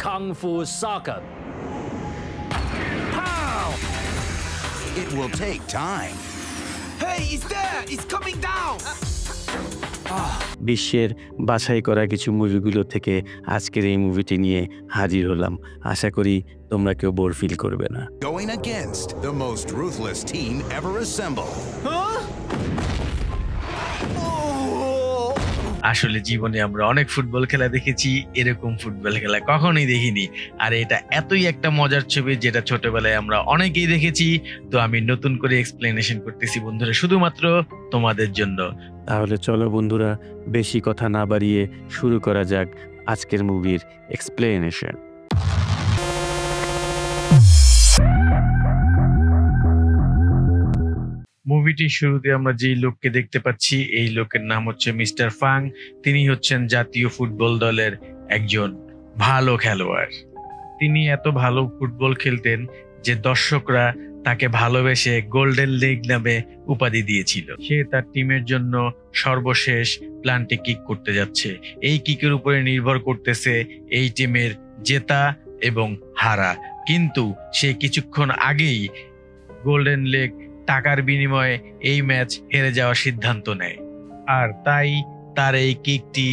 Kung Fu Soccer. Pow! It will take time. Hey, it's there! It's coming down! বিশ্বের বাছাই করা কিছু মুভিগুলো থেকে আজকের এই মুভিটি নিয়ে হাজির হলাম। আশা করি তোমরা কেউ বোর ফিল করবে না। Going against the most ruthless team ever assembled. আসলে জীবনে আমরা অনেক ফুটবল খেলা দেখেছি, এরকম ফুটবল খেলা কখনোই দেখিনি। আর এটা এতই একটা মজার ছবি যেটা ছোটবেলায় আমরা অনেকেই দেখেছি। তো আমি নতুন করে এক্সপ্লেনেশন করতেছি বন্ধুরা, শুধুমাত্র তোমাদের জন্য। তাহলে চলো বন্ধুরা, বেশি কথা না বাড়িয়ে শুরু করা যাক আজকের মুভির এক্সপ্লেনেশন। মুভিটির শুরুতে আমরা যেই লোককে দেখতে পাচ্ছি, এই লোকের নাম হচ্ছে মিস্টার ফাং। তিনি হচ্ছেন জাতীয় ফুটবল দলের একজন ভালো খেলোয়াড়। তিনি এত ভালো ফুটবল খেলতেন যে দর্শকরা তাকে ভালোবেসে গোল্ডেন লেগ নামে উপাধি দিয়েছিল। সে তার টিমের জন্য সর্বশেষ প্ল্যানটি কিক করতে যাচ্ছে। এই কিকের উপরে নির্ভর করতেছে এই টিমের জেতা এবং হারা। কিন্তু সে কিছুক্ষণ আগেই গোল্ডেন লেগ টাকার বিনিময়ে এই ম্যাচ হেরে যাওয়ার সিদ্ধান্ত নেয়। আর তাই তার এই কিকটি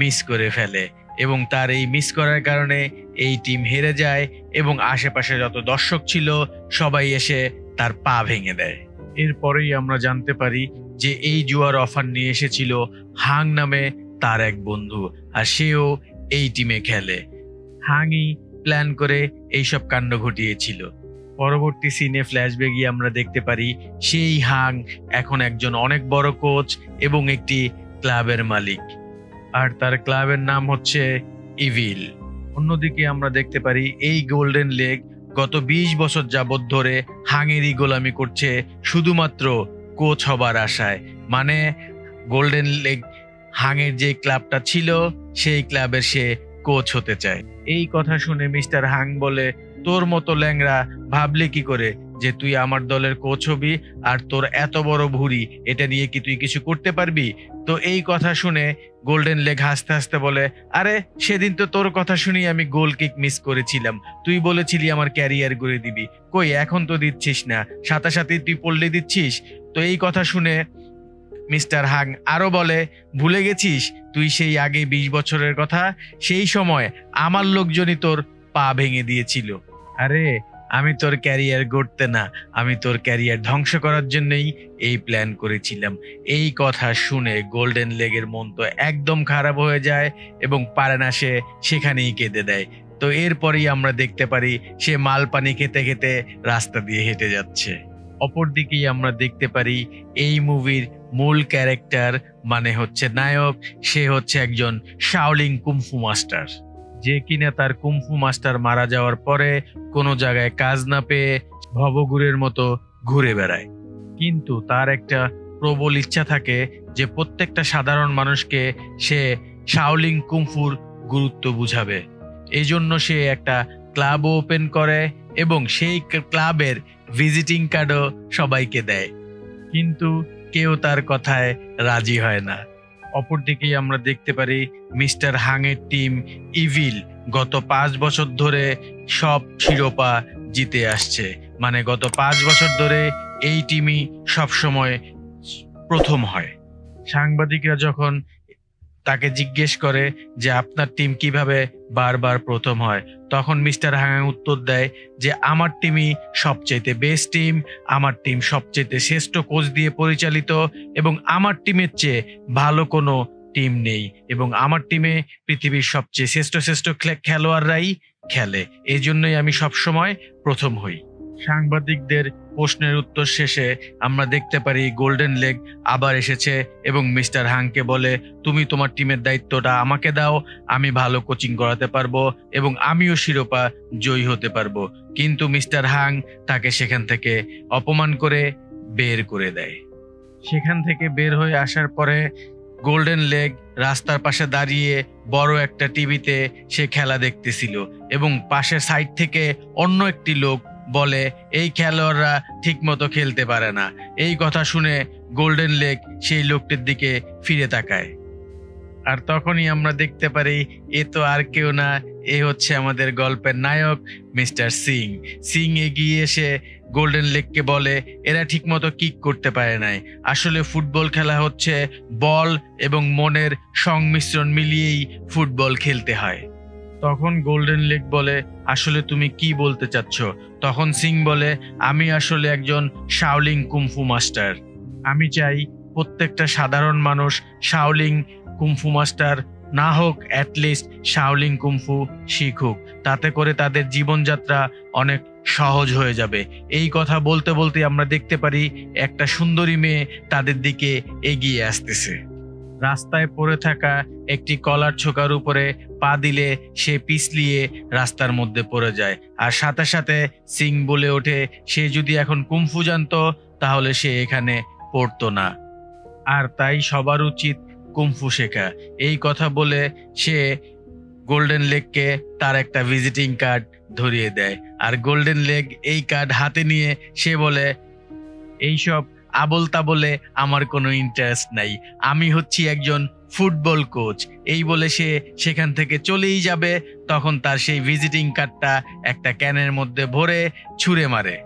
মিস করে ফেলে এবং তার এই মিস করার কারণে এই টিম হেরে যায় এবং আশেপাশে যত দর্শক ছিল সবাই এসে তার পা ভেঙে দেয়। এরপরেই আমরা জানতে পারি যে এই জুয়ার অফার নিয়ে এসেছিল হাং নামে তার এক বন্ধু, আর সেও এই টিমে খেলে। হাংই প্ল্যান করে এইসব কাণ্ড ঘটিয়েছিল। পরবর্তী সিনে ফ্ল্যাশব্যাক গিয়ে আমরা দেখতে পারি সেই হাং এখন একজন অনেক বড় কোচ এবং একটি ক্লাবের মালিক, আর তার ক্লাবের নাম হচ্ছে ইভিল। অন্যদিকে আমরা দেখতে পারি এই গোল্ডেন লেগ গত 20 বছর যাবত ধরে হাঙেরই গোলামি করছে শুধুমাত্র কোচ হবার আশায়। মানে গোল্ডেন লেগ হাঙের যে ক্লাবটা ছিল সেই ক্লাবের সে কোচ হতে চায়। এই কথা শুনে মিস্টার হাং বলে, তোর মতো ল্যাংড়া ভাবলে কি করে যে তুই আমার দলের কোচ হবি, আর তোর এত বড় ভুঁড়ি, এটা নিয়ে কি তুই কিছু করতে পারবি? তো এই কথা শুনে গোল্ডেন লেগ হাসতে হাসতে বলে, আরে সেদিন তো তোর কথা শুনি আমি গোল কিক মিস করেছিলাম, তুই বলেছিলি আমার ক্যারিয়ার গড়ে দিবি, কই এখন তো দিচ্ছিস না, সাথে সাথে তুই পড়লে দিচ্ছিস। তো এই কথা শুনে মিস্টার হাং আরো বলে, ভুলে গেছিস তুই সেই আগে 20 বছরের কথা, সেই সময় আমার লোকজনই তোর পা ভেঙে দিয়েছিল। আরে আমি তোর ক্যারিয়ার গড়তে না, আমি তোর ক্যারিয়ার ধ্বংস করার জন্যই এই প্ল্যান করেছিলাম। এই কথা শুনে গোল্ডেন লেগের মন তো একদম খারাপ হয়ে যায় এবং পারে না, সে সেখানেই কেঁদে দেয়। তো এরপরেই আমরা দেখতে পারি সে মাল পানি খেতে খেতে রাস্তা দিয়ে হেঁটে যাচ্ছে। অপরদিকেই আমরা দেখতে পারি এই মুভির মূল ক্যারেক্টার মানে হচ্ছে নায়ক, সে হচ্ছে একজন শাওলিং কুমফু মাস্টার, যে কিনা তার কুমফু মাস্টার মারা যাওয়ার পরে কোনো জায়গায় কাজ না পেয়ে ভবঘুরের মতো ঘুরে বেড়ায়। কিন্তু তার একটা প্রবল ইচ্ছা থাকে যে প্রত্যেকটা সাধারণ মানুষকে সে শাওলিং কুমফুর গুরুত্ব বুঝাবে। এই জন্য সে একটা ক্লাবও ওপেন করে এবং সেই ক্লাবের ভিজিটিং কার্ডও সবাইকে দেয়, কিন্তু কেউ তার কথায় রাজি হয় না। অপরদিকেই আমরা দেখতে পারি মিস্টার হাংয়ের টিম ইভিল গত 5 বছর ধরে সব শিরোপা জিতে আসছে। মানে গত 5 বছর ধরে এই টিমই সবসময় প্রথম হয়। সাংবাদিকরা যখন তাকে জিজ্ঞেস করে যে আপনার টিম কিভাবে বারবার প্রথম হয়, তখন মিস্টার হাং উত্তর দেয় যে আমার টিমই সবচেয়ে বেস্ট টিম, আমার টিম সবচেয়ে শ্রেষ্ঠ কোচ দিয়ে পরিচালিত এবং আমার টিমের চেয়ে ভালো কোনো টিম নেই এবং আমার টিমে পৃথিবীর সবচেয়ে শ্রেষ্ঠ খেলোয়াড়রাই খেলে, এই জন্যই আমি সবসময় প্রথম হই। সাংবাদিকদের প্রশ্নের উত্তর শেষে আমরা দেখতে পারি গোল্ডেন লেগ আবার এসেছে এবং মিস্টার হাংকে বলে, তুমি তোমার টিমের দায়িত্বটা আমাকে দাও, আমি ভালো কোচিং করাতে পারবো এবং আমিও শিরোপা জয়ী হতে পারবো। কিন্তু মিস্টার হাং তাকে সেখান থেকে অপমান করে বের করে দেয়। সেখান থেকে বের হয়ে আসার পরে গোল্ডেন লেগ রাস্তার পাশে দাঁড়িয়ে বড় একটা টিভিতে সে খেলা দেখতেছিল এবং পাশের সাইড থেকে অন্য একটি লোক বলে, এই খেলোয়াড়রা ঠিক মতো খেলতে পারে না। এই কথা শুনে গোল্ডেন লেগ সেই লোকটির দিকে ফিরে তাকায়। আর তখনই আমরা দেখতে পারি এ তো আর কেউ না, এ হচ্ছে আমাদের গল্পের নায়ক মিস্টার সিং। সিং এগিয়ে এসে গোল্ডেন লেগকে বলে এরা ঠিকমতো কিক করতে পারে নাই, আসলে ফুটবল খেলা হচ্ছে বল এবং মনের সংমিশ্রণ মিলিয়েই ফুটবল খেলতে হয়। তখন গোল্ডেন লেগ বলে আসলে তুমি কি বলতে চাচ্ছ? তখন সিং বলে আমি আসলে একজন শাওলিং কুমফু মাস্টার। আমি চাই প্রত্যেকটা সাধারণ মানুষ শাওলিং কুমফু মাস্টার না হোক, অ্যাটলিস্ট শাওলিং কুমফু শিখুক, তাতে করে তাদের জীবনযাত্রা অনেক সহজ হয়ে যাবে। এই কথা বলতে বলতে আমরা দেখতে পারি একটা সুন্দরী মেয়ে তাদের দিকে এগিয়ে আসতেছে। রাস্তায় পড়ে থাকা একটি কলার ছোকার উপরে পা দিলে সে পিছলিয়ে রাস্তার মধ্যে পড়ে যায়, আর সাথে সাথে সিং বলে ওঠে সে যদি এখন কুমফু জানতো তাহলে সে এখানে পড়তো না, আর তাই সবার উচিত কুমফু শেখা। এই কথা বলে সে গোল্ডেন লেগকে তার একটা ভিজিটিং কার্ড ধরিয়ে দেয়, আর গোল্ডেন লেগ এই কার্ড হাতে নিয়ে সে বলে এইসব আবল তাবলে আমার কোনো ইন্টারেস্ট নাই, আমি হচ্ছি একজন ফুটবল কোচ। এই বলে সে সেখান থেকে চলেই যাবে। তখন তার সেই ভিজিটিং কার্ডটা একটা ক্যানের মধ্যে ভরে ছুঁড়ে মারে,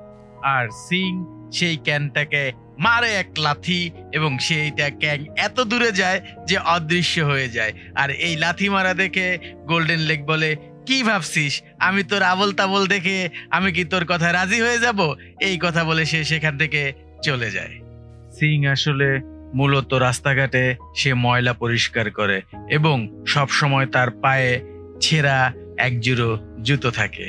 আর সিং সেই ক্যানটাকে মারে এক লাথি এবং সেইটা ক্যান এত দূরে যায় যে অদৃশ্য হয়ে যায়। আর এই লাথি মারা দেখে গোল্ডেন লেগ বলে কি ভাবছিস আমি তোর আবল তাবল দেখে আমি কি তোর কথা রাজি হয়ে যাব? এই কথা বলে সে সেখান থেকে চলে যায়। সিং আসলে মূলত রাস্তাঘাটে সে ময়লা পরিষ্কার করে এবং সব সময় তার পায়ে ছেঁড়া একজোড়ো জুতো থাকে।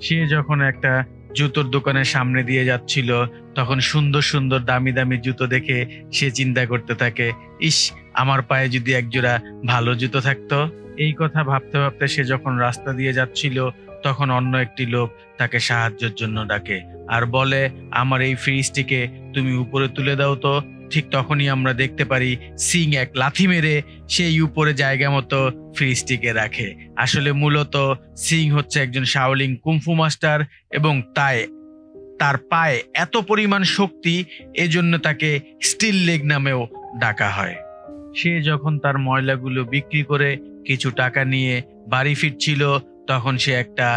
সে যখন একটা জুতোর দোকানের সামনে দিয়ে যাচ্ছিল তখন সুন্দর সুন্দর দামি দামি জুতো দেখে সে চিন্তা করতে থাকে, ইস আমার পায়ে যদি একজোড়া ভালো জুতো থাকতো। এই কথা ভাবতে ভাবতে সে যখন রাস্তা দিয়ে যাচ্ছিল তখন অন্য একটি লোক তাকে সাহায্যের জন্য ডাকে আর বলে আমার এই ফ্রিজটিকে তুমি উপরে তুলে দাও তো। ঠিক তখনই আমরা দেখতে পারি সিং এক লাথি মেরে সেই উপরে জায়গা মতো ফ্রিজটিকে রাখে। আসলে মূলত সিং হচ্ছে একজন শাওলিং কুমফু মাস্টার এবং তাই তার পায়ে এত পরিমাণ শক্তি, এজন্য তাকে স্টিল লেগ নামেও ডাকা হয়। সে যখন তার ময়লাগুলো বিক্রি করে কিছু টাকা নিয়ে বাড়ি ফিরছিল তখন সে একটা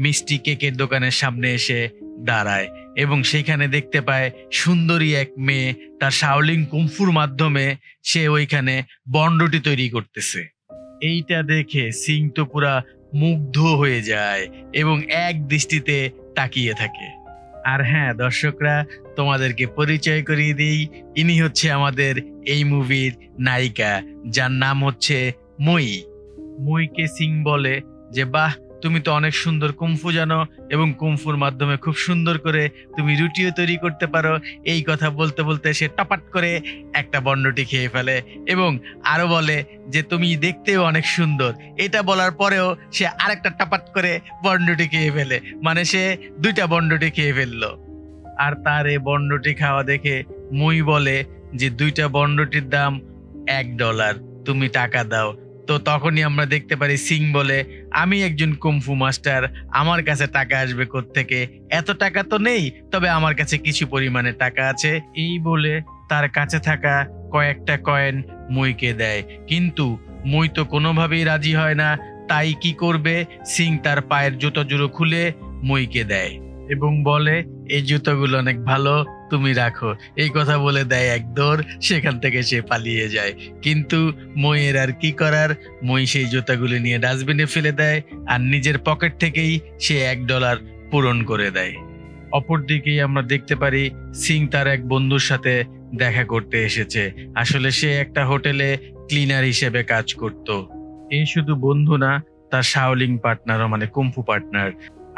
মিষ্টি কেকের দোকানের সামনে এসে দাঁড়ায় এবং সেখানে দেখতে পায় সুন্দরী এক মেয়ে তার শাওলিং কুমফুর মাধ্যমে সে ওইখানে বনরুটি তৈরি করতেছে। এইটা দেখে সিং তো পুরা মুগ্ধ হয়ে যায় এবং এক দৃষ্টিতে তাকিয়ে থাকে। আর হ্যাঁ দর্শকরা, তোমাদেরকে পরিচয় করিয়ে দিই, ইনি হচ্ছে আমাদের এই মুভির নায়িকা, যার নাম হচ্ছে মই। মইকে সিং বলে যে বাহ তুমি তো অনেক সুন্দর কুমফু জানো এবং কুমফুর মাধ্যমে খুব সুন্দর করে তুমি রুটিও তৈরি করতে পারো। এই কথা বলতে বলতে সে টপাট করে একটা বনরুটি খেয়ে ফেলে এবং আরো বলে যে তুমি দেখতেও অনেক সুন্দর। এটা বলার পরেও সে আরেকটা টপাট করে বনরুটি খেয়ে ফেলে, মানে সে দুইটা বনরুটি খেয়ে ফেললো। আর তার এই বনরুটি খাওয়া দেখে মই বলে যে দুইটা বনরুটির দাম $1, তুমি টাকা দাও। তো তখনই আমরা দেখতে পারি সিং বলে আমি একজন কুমফু মাস্টার, আমার কাছে টাকা আসবে কোত্থেকে, এত টাকা তো নেই, তবে আমার কাছে কিছু পরিমাণে টাকা আছে। এই বলে তার কাছে থাকা কয়েকটা কয়েন মইকে দেয়, কিন্তু মই তো কোনোভাবেই রাজি হয় না। তাই কি করবে, সিং তার পায়ের জুতো জুড়ো খুলে মইকে দেয় এবং বলে এই জুতোগুলো অনেক ভালো, তুমি রাখো। এই কথা বলে দেয় এক দৌড়, সেখান থেকে সে পালিয়ে যায়। কিন্তু মইয়ের আর কি করার, মই সেই জুতাগুলো নিয়ে ডাস্টবিনে ফেলে দেয় আর নিজের পকেট থেকেই সে $1 পূরণ করে দেয়। অপরদিকেই আমরা দেখতে পারি সিং তার এক বন্ধুর সাথে দেখা করতে এসেছে। আসলে সে একটা হোটেলে ক্লিনার হিসেবে কাজ করত। এই শুধু বন্ধু না, তার শাওলিং পার্টনারও, মানে কুমফু পার্টনার,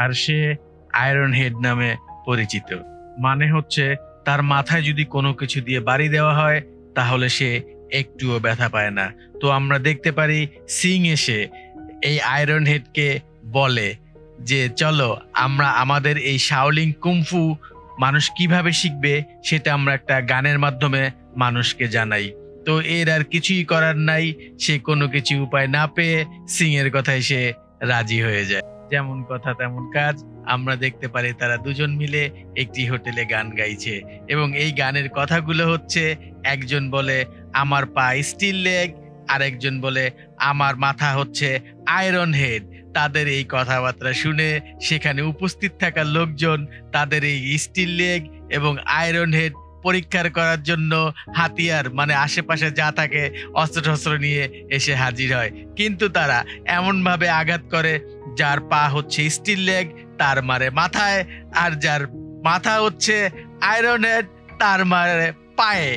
আর সে আয়রন হেড নামে পরিচিত। মানে হচ্ছে তার মাথায় যদি কোনো কিছু দিয়ে বাড়ি দেওয়া হয় তাহলে সে একটুও ব্যথা পায় না। তো আমরা দেখতে পারি সিং এসে এই আয়রন হেডকে বলে যে চলো আমরা আমাদের এই শাওলিং কুমফু মানুষ কিভাবে শিখবে সেটা আমরা একটা গানের মাধ্যমে মানুষকে জানাই। তো এর আর কিছুই করার নাই, সে কোনো কিছু উপায় না পেয়ে সিং এর কথায় সে রাজি হয়ে যায়। যেমন কথা তেমন কাজ, আমরা দেখতে পারি তারা দুজন মিলে একটি হোটেলে গান গাইছে এবং এই গানের কথাগুলো হচ্ছে একজন বলে আমার পা স্টিল লেগ, আরেকজন বলে আমার মাথা হচ্ছে আয়রন হেড। তাদের এই কথাবার্তা শুনে সেখানে উপস্থিত থাকা লোকজন তাদের এই স্টিল লেগ এবং আয়রন হেড পরীক্ষার করার জন্য হাতিয়ার মানে আশেপাশে যা থাকে অস্ত্র নিয়ে এসে হাজির হয়, কিন্তু তারা এমনভাবে আঘাত করে যার পা হচ্ছে স্টিল লেগ তার মারে মাথায়, আর যার মাথা হচ্ছে আয়রন হেড তার মারে পায়ে।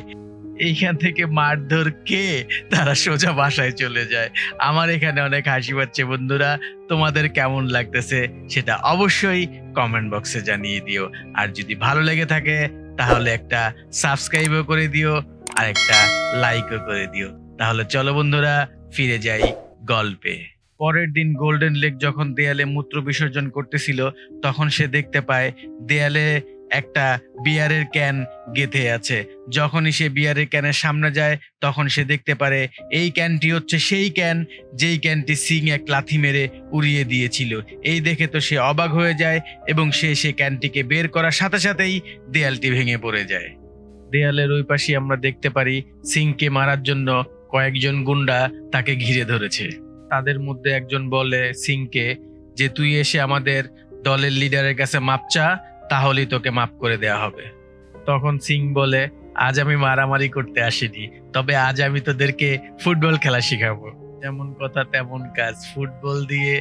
এইখান থেকে মারধর কে তারা সোজা বাসায় চলে যায়। আমার এখানে অনেক হাসি পাচ্ছে বন্ধুরা, তোমাদের কেমন লাগতেছে সেটা অবশ্যই কমেন্ট বক্সে জানিয়ে দিও। আর যদি ভালো লেগে থাকে তাহলে একটা সাবস্ক্রাইবও করে দিও আর একটা লাইকও করে দিও। তাহলে চলো বন্ধুরা ফিরে যাই গল্পে। পরের দিন গোল্ডেন লেক যখন দেয়ালে মূত্র বিসর্জন করতেছিল তখন সে দেখতে পায় দেয়ালে একটা বিয়ারের ক্যান গেঁথে আছে। যখনই সে বিয়ারের ক্যানের সামনে যায় তখন সে দেখতে পারে এই ক্যানটি হচ্ছে সেই ক্যান যেই ক্যানটি সিং এক লাথি মেরে উড়িয়ে দিয়েছিল। এই দেখে তো সে অবাক হয়ে যায় এবং সে ক্যানটিকে বের করার সাথে সাথেই দেয়ালটি ভেঙে পড়ে যায়। দেয়ালের ওই পাশে আমরা দেখতে পারি সিংকে মারার জন্য কয়েকজন গুন্ডা তাকে ঘিরে ধরেছে। তাদের মধ্যে একজন বলে সিংকে যে তুই এসে আমাদের দলের লিডারের কাছে মাপ চা, তাহলেই তোকে মাফ করে দেয়া হবে। তখন সিং বলে আজ আমি মারামারি করতে আসিনি, তবে আজ আমি তোদেরকে ফুটবল খেলা শিখাবো। যেমন কথা তেমন কাজ, ফুটবল দিয়ে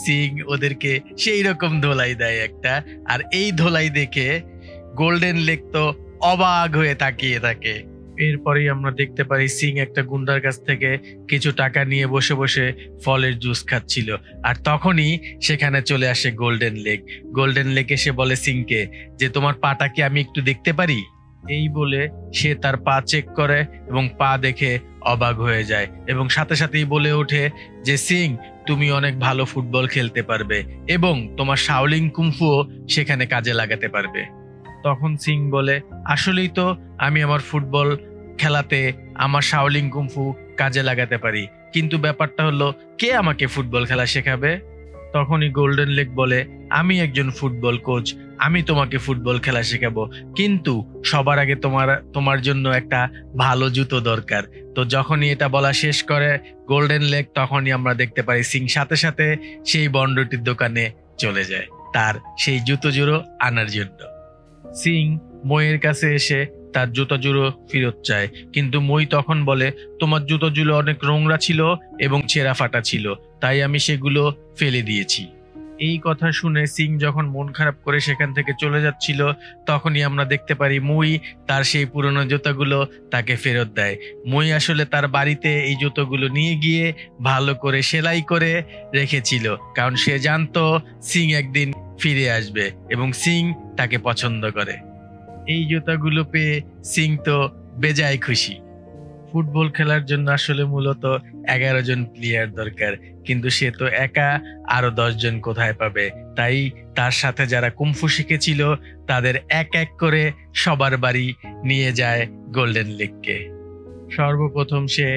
সিং ওদেরকে সেই রকম ধোলাই দেয় একটা। আর এই ধোলাই দেখে গোল্ডেন লেক তো অবাক হয়ে তাকিয়ে থাকে। এরপরেই আমরা দেখতে পারি সিং একটা গুন্ডার কাছ থেকে কিছু টাকা নিয়ে বসে বসে ফলের জুস খাচ্ছিল। আর তখনই সেখানে চলে আসে গোল্ডেন লেক। গোল্ডেন লেক এসে বলে সিংকে যে তোমার পাটা কি আমি একটু দেখতে পারি? এই বলে সে তার পা চেক করে এবং পা দেখে অবাক হয়ে যায় এবং সাথে সাথেই বলে ওঠে যে সিং তুমি অনেক ভালো ফুটবল খেলতে পারবে এবং তোমার শাওলিং কুংফুও সেখানে কাজে লাগাতে পারবে। তখন সিং বলে আসলেই তো আমি আমার ফুটবল খেলাতে আমার শাওলিং কুংফু কাজে লাগাতে পারি, কিন্তু ব্যাপারটা হলো কে আমাকে ফুটবল খেলা শেখাবে? তখনই গোল্ডেন লেক বলে আমি একজন ফুটবল কোচ, আমি তোমাকে ফুটবল খেলা শেখাবো, কিন্তু সবার আগে তোমার জন্য একটা ভালো জুতো দরকার। তো যখনই এটা বলা শেষ করে গোল্ডেন লেক তখনই আমরা দেখতে পাই সিং সাথে সাথে সেই বন্ডটির দোকানে চলে যায় তার সেই জুতো জোড়ো আনার জন্য। সিং মইয়ের কাছে এসে তার জুতো জুড়ো ফেরত চায়, কিন্তু মই তখন বলে তোমার জুতো জুড়ো অনেক নোংরা ছিল এবং ছেঁড়া ফাটা ছিল, তাই আমি সেগুলো ফেলে দিয়েছি। এই কথা শুনে সিং যখন মন খারাপ করে সেখান থেকে চলে যাচ্ছিল তখনই আমরা দেখতে পারি মুই তার সেই পুরনো জুতোগুলো তাকে ফেরত দেয়। মুই আসলে তার বাড়িতে এই জুতোগুলো নিয়ে গিয়ে ভালো করে সেলাই করে রেখেছিল, কারণ সে জানতো সিং একদিন ফিরে আসবে এবং সিং তাকে পছন্দ করে। এই জুতাগুলো পেয়ে সিং তো বেজায় খুশি। ফুটবল খেলার জন্য আসলে মূলত 11 জন প্লেয়ার দরকার, কিন্তু সে তো একা, আরো 10 জন কোথায় পাবে? তাই তার সাথে যারা কুমফু শিখেছিল তাদের এক এক করে সবার বাড়ি নিয়ে যায় গোল্ডেন লেককে। সর্বপ্রথম সে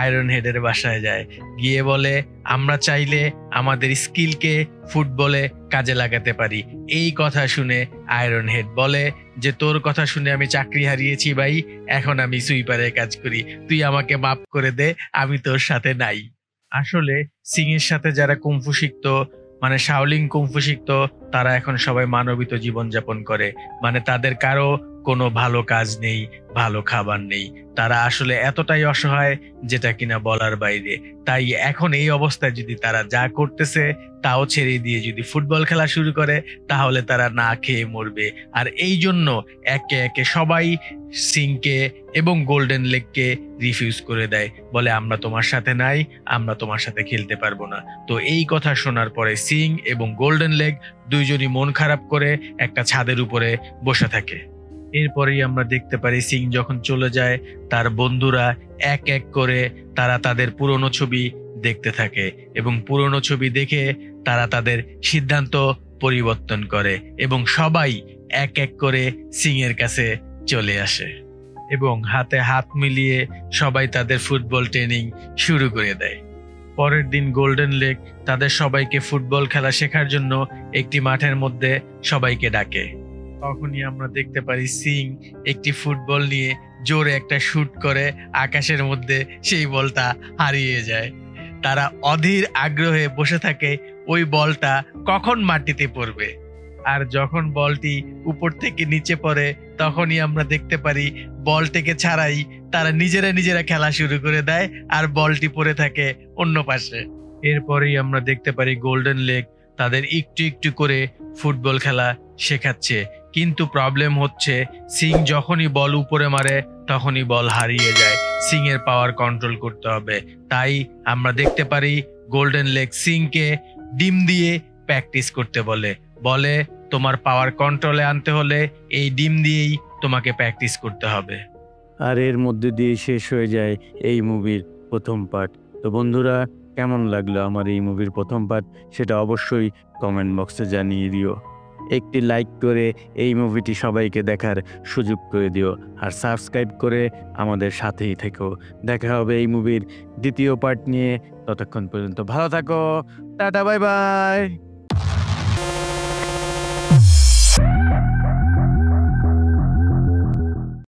আয়রন হেডের বাসায় যায়, গিয়ে বলে আমরা চাইলে আমাদের স্কিলকে ফুটবলে কাজে লাগাতে পারি। এই কথা শুনে আয়রন হেড বলে যে তোর কথা শুনে আমি চাকরি হারিয়েছি ভাই, এখন আমি সুইপারের কাজ করি, তুই আমাকে মাফ করে দে, আমি তোর সাথে নাই। আসলে সিং এর সাথে যারা কুমফু শিখতো মানে শাওলিং কুমফু শিখতো তারা এখন সবাই মানবিত জীবনযাপন করে, মানে তাদের কারো কোনো ভালো কাজ নেই, ভালো খাবার নেই, তারা আসলে এতটাই অসহায় যেটা কিনা বলার বাইরে। তাই এখন এই অবস্থায় যদি তারা যা করতেছে তাও ছেড়ে দিয়ে যদি ফুটবল খেলা শুরু করে তাহলে তারা না খেয়ে মরবে। আর এই জন্য একে একে সবাই সিংকে এবং গোল্ডেন লেককে রিফিউজ করে দেয়, বলে আমরা তোমার সাথে নাই, আমরা তোমার সাথে খেলতে পারবো না। তো এই কথা শোনার পরে সিং এবং গোল্ডেন লেক দুইজনই মন খারাপ করে একটা ছাদের উপরে বসে থাকে। এরপরেই আমরা দেখতে পারি সিং যখন চলে যায় তার বন্ধুরা এক এক করে তারা তাদের পুরনো ছবি দেখতে থাকে এবং পুরনো ছবি দেখে তারা তাদের সিদ্ধান্ত পরিবর্তন করে এবং সবাই এক এক করে সিং এর কাছে চলে আসে এবং হাতে হাত মিলিয়ে সবাই তাদের ফুটবল ট্রেনিং শুরু করে দেয়। পরের দিন গোল্ডেন লেক তাদের সবাইকে ফুটবল খেলা শেখার জন্য একটি মাঠের মধ্যে সবাইকে ডাকে। তখনই আমরা দেখতে পারি সিং একটি ফুটবল নিয়ে জোরে একটা শুট করে আকাশের মধ্যে সেই বলটা হারিয়ে যায়। তারা অধীর আগ্রহে বসে থাকে ওই বলটা কখন মাটিতে পড়বে। আর যখন বলটি উপর থেকে নিচে পড়ে তখনই আমরা দেখতে পারি বলটিকে ছাড়াই তারা নিজেরা খেলা শুরু করে দেয় আর বলটি পড়ে থাকে অন্য পাশে। এরপরেই আমরা দেখতে পারি গোল্ডেন লেক তাদের একটু একটু করে ফুটবল খেলা শেখাচ্ছে, কিন্তু প্রবলেম হচ্ছে সিং যখনই বল উপরে মারে তখনই বল হারিয়ে যায়। সিং এর পাওয়ার কন্ট্রোল করতে হবে, তাই আমরা দেখতে পারি গোল্ডেন লেক সিংকে ডিম দিয়ে প্র্যাকটিস করতে বলে তোমার পাওয়ার কন্ট্রোলে আনতে হলে এই ডিম দিয়েই তোমাকে প্র্যাকটিস করতে হবে। আর এর মধ্যে দিয়ে শেষ হয়ে যায় এই মুভির প্রথম পার্ট। তো বন্ধুরা, কেমন লাগলো আমার এই মুভির প্রথম পার্ট সেটা অবশ্যই কমেন্ট বক্সে জানিয়ে দিও। একটি লাইক করে এই মুভিটি সবাইকে দেখার সুযোগ করে দিও, আর সাবস্ক্রাইব করে আমাদের সাথেই থেকো। দেখা হবে এই মুভির দ্বিতীয় পার্ট নিয়ে। ততক্ষণ পর্যন্ত ভালো থাকো, টাটা, বাই বাই।